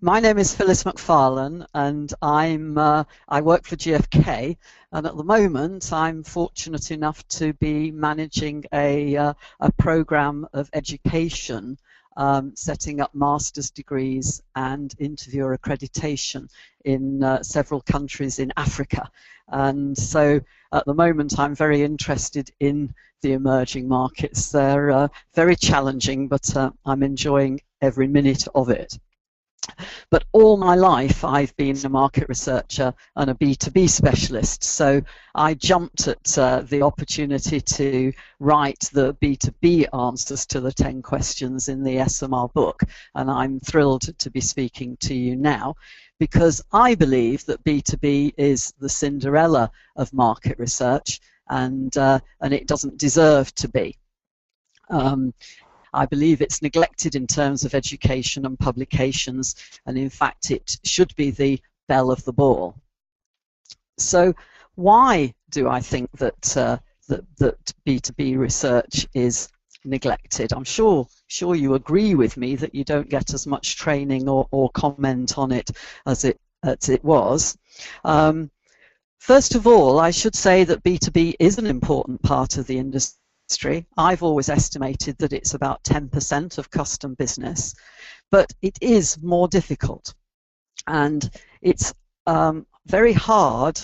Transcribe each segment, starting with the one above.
My name is Phyllis Macfarlane, and I work for GfK. And at the moment, I'm fortunate enough to be managing a program of education, setting up master's degrees and interviewer accreditation in several countries in Africa. And so, at the moment, I'm very interested in the emerging markets. They're very challenging, but I'm enjoying every minute of it. But all my life I've been a market researcher and a B2B specialist, so I jumped at the opportunity to write the B2B answers to the 10 questions in the SMR book, and I'm thrilled to be speaking to you now because I believe that B2B is the Cinderella of market research, and it doesn't deserve to be. I believe it's neglected in terms of education and publications, and in fact it should be the belle of the ball. So why do I think that that B2B research is neglected? I'm sure you agree with me that you don't get as much training or comment on it as it was. First of all, I should say that B2B is an important part of the industry. I've always estimated that it's about 10% of custom business, but it is more difficult, and it's very hard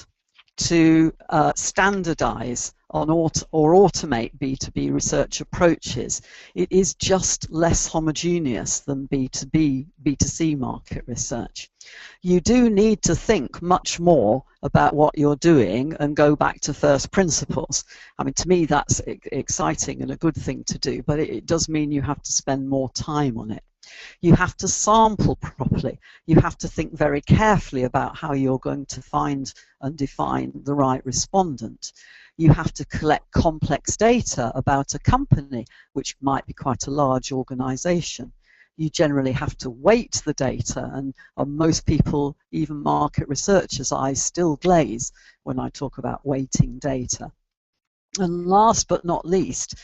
to standardize on or automate B2B research approaches. It is just less homogeneous than B2C market research. You do need to think much more about what you're doing and go back to first principles. I mean, to me that's exciting and a good thing to do, but it does mean you have to spend more time on it. You have to sample properly. You have to think very carefully about how you're going to find and define the right respondent. You have to collect complex data about a company, which might be quite a large organization. You generally have to weight the data, and most people, even market researchers' eyes still glaze when I talk about weighting data. And last but not least,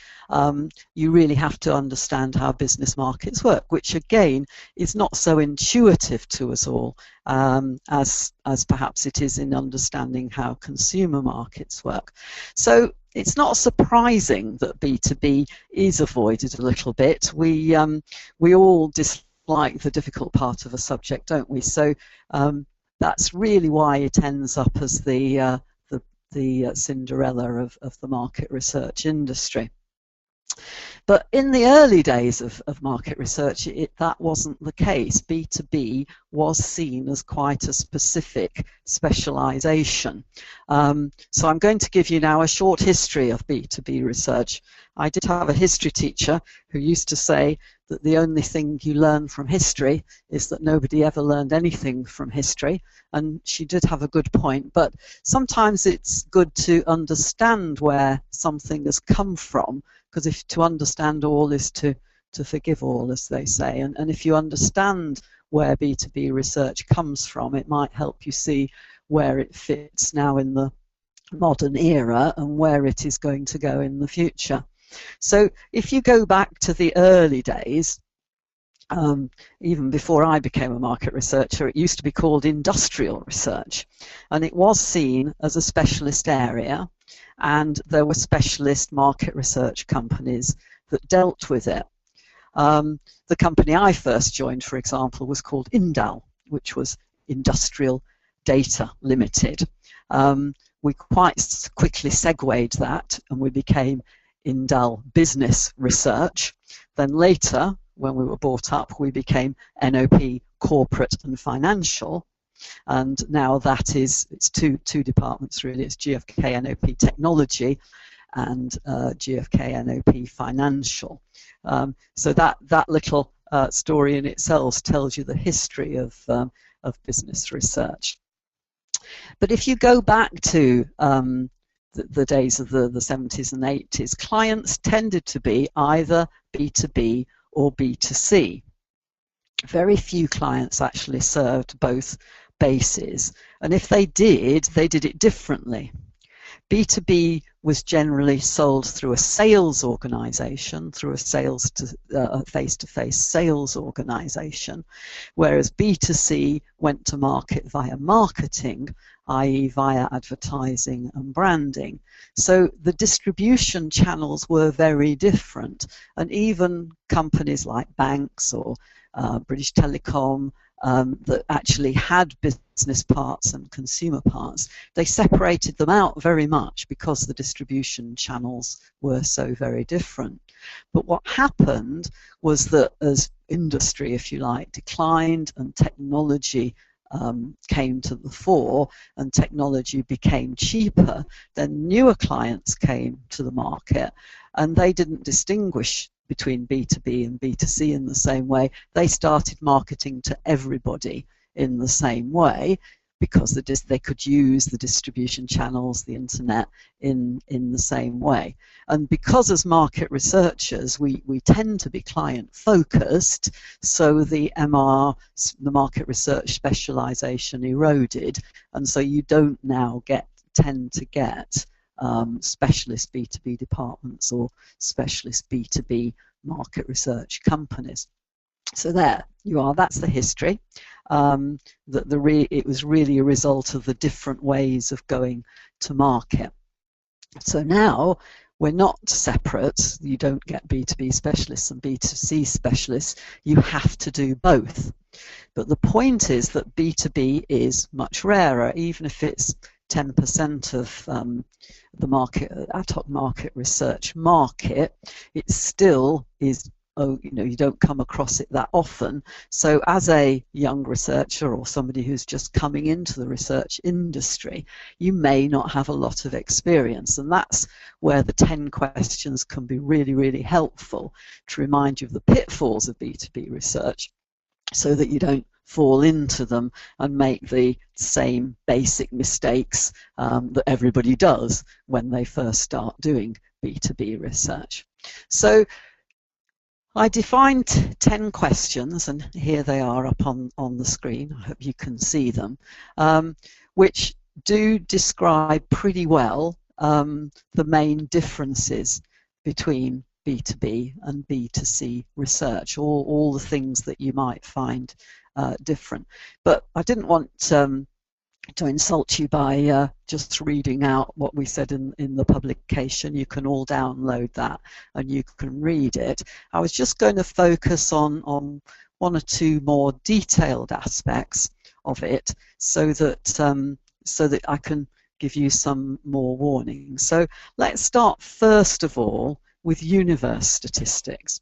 you really have to understand how business markets work, which again is not so intuitive to us all as perhaps it is in understanding how consumer markets work. So it's not surprising that B2B is avoided a little bit. We all dislike the difficult part of a subject, don't we? So that's really why it ends up as the Cinderella of the market research industry. But in the early days of market research, that wasn't the case. B2B was seen as quite a specific specialization. So I'm going to give you now a short history of B2B research. I did have a history teacher who used to say that the only thing you learn from history is that nobody ever learned anything from history, and she did have a good point, but sometimes it's good to understand where something has come from, because if to understand all is to forgive all, as they say, and if you understand where B2B research comes from, it might help you see where it fits now in the modern era and where it is going to go in the future. So if you go back to the early days, even before I became a market researcher, it used to be called industrial research, and it was seen as a specialist area, and there were specialist market research companies that dealt with it. The company I first joined, for example, was called Indal, which was Industrial Data Limited. We quite quickly segued that, and we became Indal Business Research. Then later, when we were bought up, we became NOP Corporate and Financial, and now that is, it's two departments really. It's GfK NOP Technology and GfK NOP Financial. So that little story in itself tells you the history of business research. But if you go back to the days of the 70s and 80s, clients tended to be either B2B or B2C. Very few clients actually served both bases, and if they did it differently. B2B was generally sold through a sales organization, through a sales to face-to-face sales organization, whereas B2C went to market via marketing, i.e. via advertising and branding. So the distribution channels were very different, and even companies like banks or British Telecom that actually had business parts and consumer parts, they separated them out very much because the distribution channels were so very different. But what happened was that as industry, if you like, declined and technology came to the fore and technology became cheaper, then newer clients came to the market, and they didn't distinguish between B2B and B2C in the same way. They started marketing to everybody in the same way because they could use the distribution channels, the internet, in the same way. And because as market researchers we tend to be client focused, so the market research specialization eroded, and so you don't now tend to get specialist B2B departments or specialist B2B market research companies. So there you are, that's the history. It was really a result of the different ways of going to market. So now we're not separate. You don't get B2B specialists and B2C specialists. You have to do both. But the point is that B2B is much rarer, even if it's 10% of the market, ad hoc market research market, it still is, you don't come across it that often. So as a young researcher or somebody who's just coming into the research industry, you may not have a lot of experience, and that's where the 10 questions can be really, really helpful to remind you of the pitfalls of B2B research so that you don't fall into them and make the same basic mistakes that everybody does when they first start doing B2B research. So I defined 10 questions, and here they are up on the screen. I hope you can see them, which do describe pretty well the main differences between B2B and B2C research, all the things that you might find different. But I didn't want to insult you by just reading out what we said in the publication. You can all download that and you can read it. I was just going to focus on one or two more detailed aspects of it so that I can give you some more warnings. So let's start first of all with universe statistics.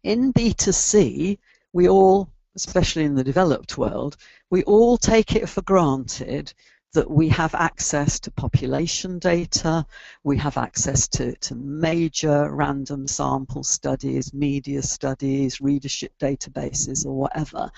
In B2C, we all, especially in the developed world, we all take it for granted that we have access to population data, we have access to major random sample studies, media studies, readership databases or whatever,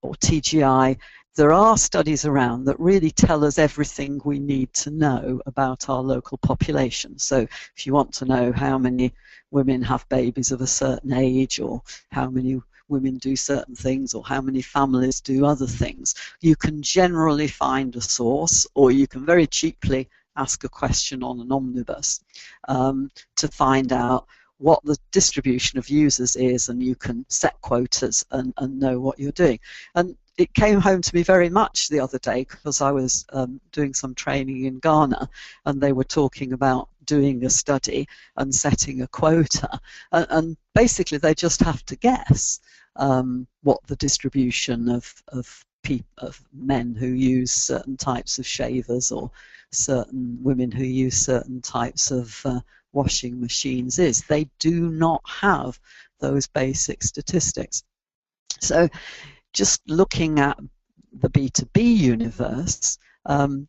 or TGI. There are studies around that really tell us everything we need to know about our local population. So if you want to know how many women have babies of a certain age, or how many women do certain things, or how many families do other things, you can generally find a source, or you can very cheaply ask a question on an omnibus to find out what the distribution of users is, and you can set quotas and know what you're doing. And it came home to me very much the other day because I was doing some training in Ghana, and they were talking about doing a study and setting a quota, and basically they just have to guess what the distribution of men who use certain types of shavers or certain women who use certain types of washing machines is. They do not have those basic statistics. So just looking at the B2B universe,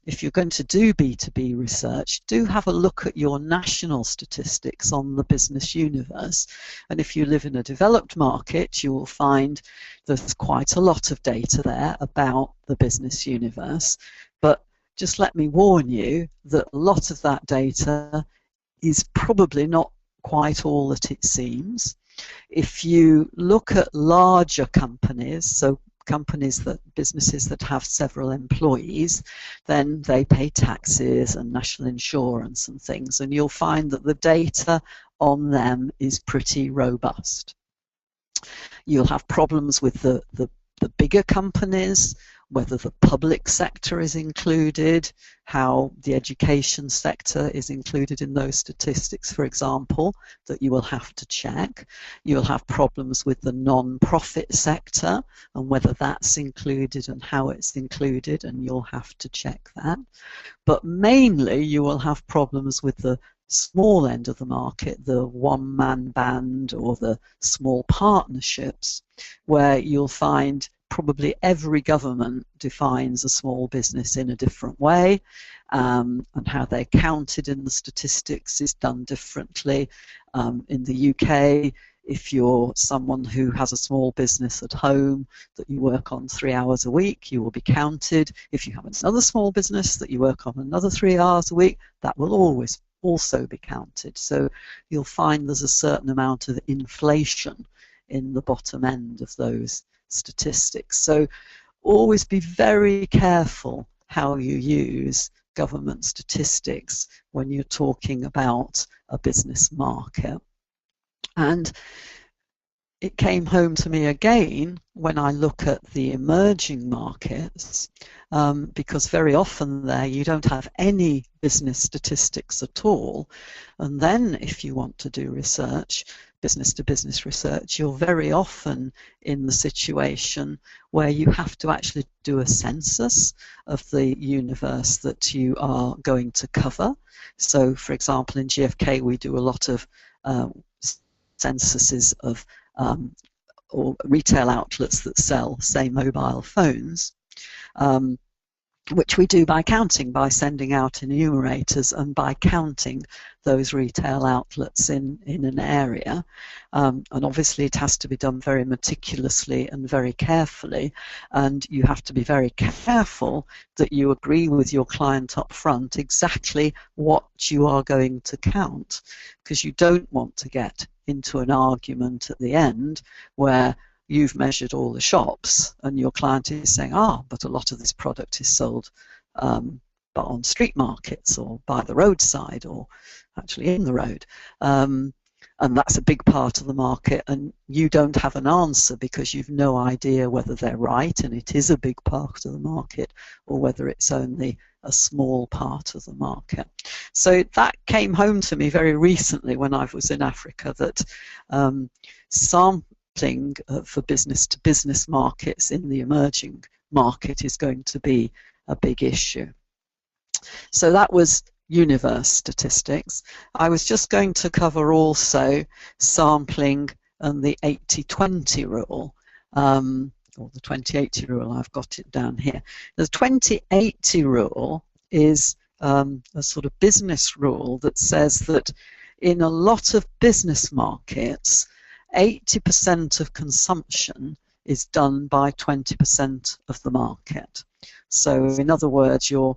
if you're going to do B2B research, do have a look at your national statistics on the business universe. And if you live in a developed market, you will find there's quite a lot of data there about the business universe. But just let me warn you that a lot of that data is probably not quite all that it seems. If you look at larger companies, so businesses that have several employees, then they pay taxes and national insurance and things, and you'll find that the data on them is pretty robust. You'll have problems with the bigger companies, whether the public sector is included, how the education sector is included in those statistics, for example, that you will have to check. You'll have problems with the non-profit sector and whether that's included and how it's included, and you'll have to check that. But mainly you will have problems with the small end of the market, the one-man band or the small partnerships, where you'll find probably every government defines a small business in a different way, and how they're counted in the statistics is done differently. In the UK, if you're someone who has a small business at home that you work on 3 hours a week, you will be counted. If you have another small business that you work on another 3 hours a week, that will always also be counted. So you'll find there's a certain amount of inflation in the bottom end of those statistics. So always be very careful how you use government statistics when you're talking about a business market. And it came home to me again when I look at the emerging markets, because very often there you don't have any business statistics at all, and then if you want to do research, business to business research, you're very often in the situation where you have to actually do a census of the universe that you are going to cover. So for example, in GfK we do a lot of censuses of or retail outlets that sell, say, mobile phones, which we do by counting, by sending out enumerators and by counting those retail outlets in an area. And obviously it has to be done very meticulously and very carefully, and you have to be very careful that you agree with your client up front exactly what you are going to count, because you don't want to get into an argument at the end where you've measured all the shops and your client is saying, but a lot of this product is sold but on street markets or by the roadside or actually in the road. And that's a big part of the market, and you don't have an answer because you've no idea whether they're right and it is a big part of the market or whether it's only a small part of the market. So that came home to me very recently when I was in Africa, that sampling for business-to-business markets in the emerging market is going to be a big issue. So that was universe statistics. I was just going to cover also sampling and the 80-20 rule, or the 20-80 rule. I've got it down here. The 20-80 rule is a sort of business rule that says that in a lot of business markets, 80% of consumption is done by 20% of the market. So in other words, you're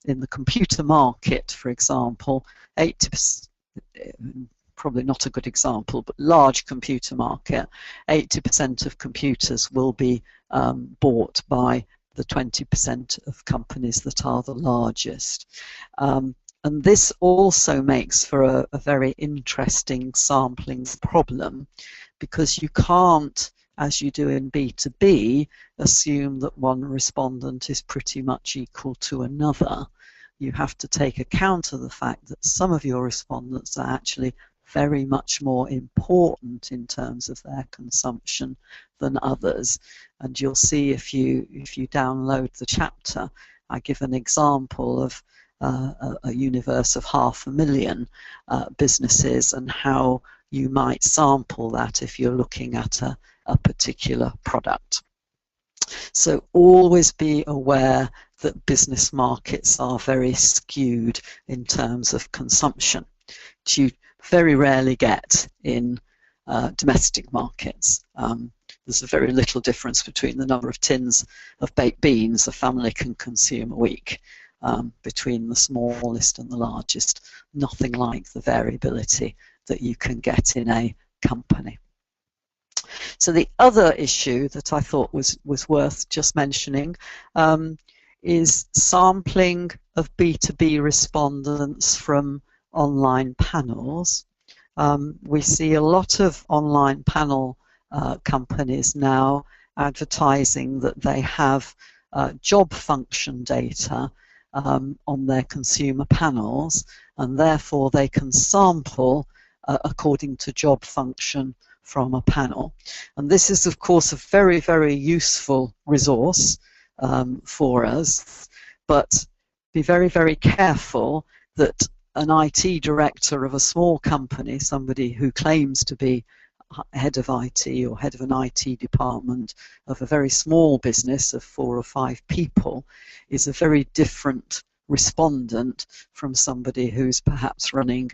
in the computer market, for example, 80%, probably not a good example, but large computer market, 80% of computers will be bought by the 20% of companies that are the largest. And this also makes for a very interesting sampling problem, because you can't, as you do in B2B, assume that one respondent is pretty much equal to another. You have to take account of the fact that some of your respondents are actually very much more important in terms of their consumption than others. And you'll see if you download the chapter, I give an example of a universe of 500,000 businesses and how you might sample that if you're looking at a particular product. So always be aware that business markets are very skewed in terms of consumption, which you very rarely get in domestic markets. There's a very little difference between the number of tins of baked beans a family can consume a week between the smallest and the largest. Nothing like the variability that you can get in a company. So the other issue that I thought was worth just mentioning is sampling of B2B respondents from online panels. We see a lot of online panel companies now advertising that they have job function data on their consumer panels, and therefore they can sample according to job function from a panel. And this is, of course, a very, very useful resource for us, but be very, very careful that an IT director of a small company, somebody who claims to be head of IT or head of an IT department of a very small business of 4 or 5 people, is a very different respondent from somebody who's perhaps running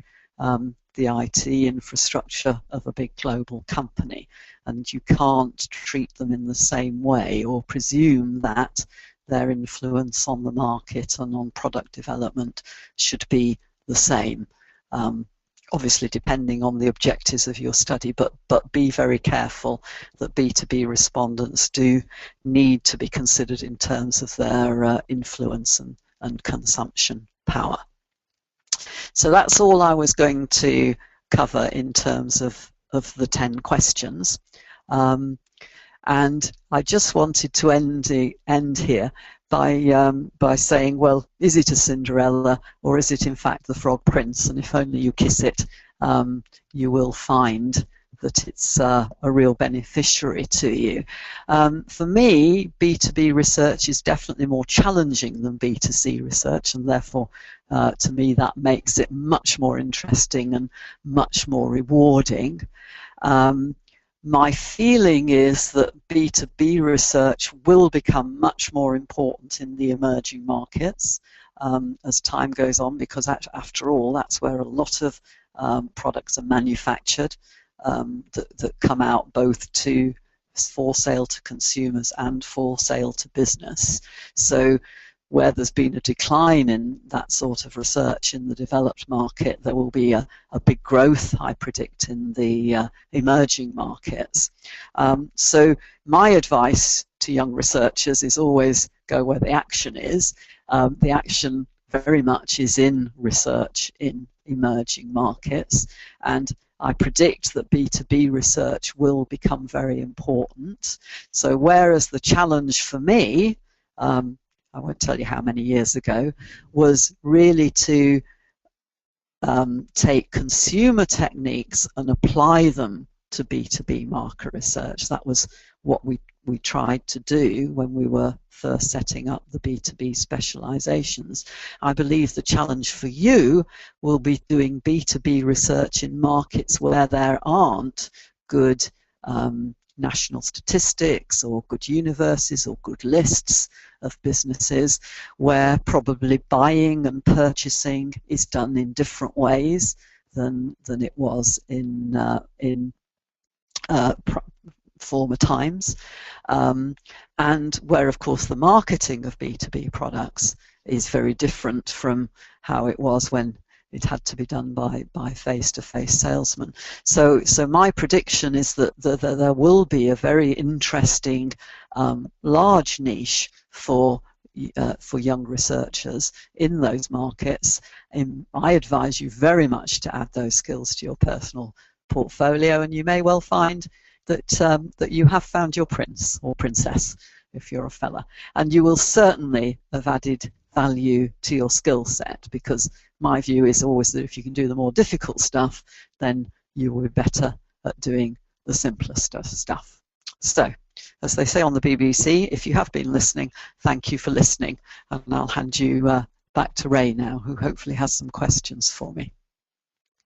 the IT infrastructure of a big global company. And you can't treat them in the same way or presume that their influence on the market and on product development should be the same. Obviously depending on the objectives of your study, but be very careful that B2B respondents do need to be considered in terms of their influence and consumption power. So that's all I was going to cover in terms of the 10 questions. And I just wanted to end here by saying, well, is it a Cinderella or is it in fact the Frog Prince? And if only you kiss it, you will find that it's a real beneficiary to you. For me, B2B research is definitely more challenging than B2C research, and therefore to me that makes it much more interesting and much more rewarding. My feeling is that B2B research will become much more important in the emerging markets as time goes on, because after all, that's where a lot of products are manufactured that come out both for sale to consumers and for sale to business. So where there's been a decline in that sort of research in the developed market, there will be a big growth, I predict, in the emerging markets. So my advice to young researchers is always go where the action is. The action very much is in research in emerging markets, and I predict that B2B research will become very important. So whereas the challenge for me, I won't tell you how many years ago, was really to take consumer techniques and apply them to B2B market research. That was what we tried to do when we were first setting up the B2B specializations. I believe the challenge for you will be doing B2B research in markets where there aren't good national statistics or good universes or good lists of businesses, where probably buying and purchasing is done in different ways than it was in former times, and where of course the marketing of B2B products is very different from how it was when it had to be done by face-to-face salesmen. So my prediction is that there will be a very interesting large niche for young researchers in those markets. I advise you very much to add those skills to your personal portfolio, and you may well find that that you have found your prince or princess if you're a fella, and you will certainly have added value to your skill set, because my view is always that if you can do the more difficult stuff, then you will be better at doing the simpler stuff. So, as they say on the BBC, if you have been listening, thank you for listening, and I'll hand you back to Ray now, who hopefully has some questions for me.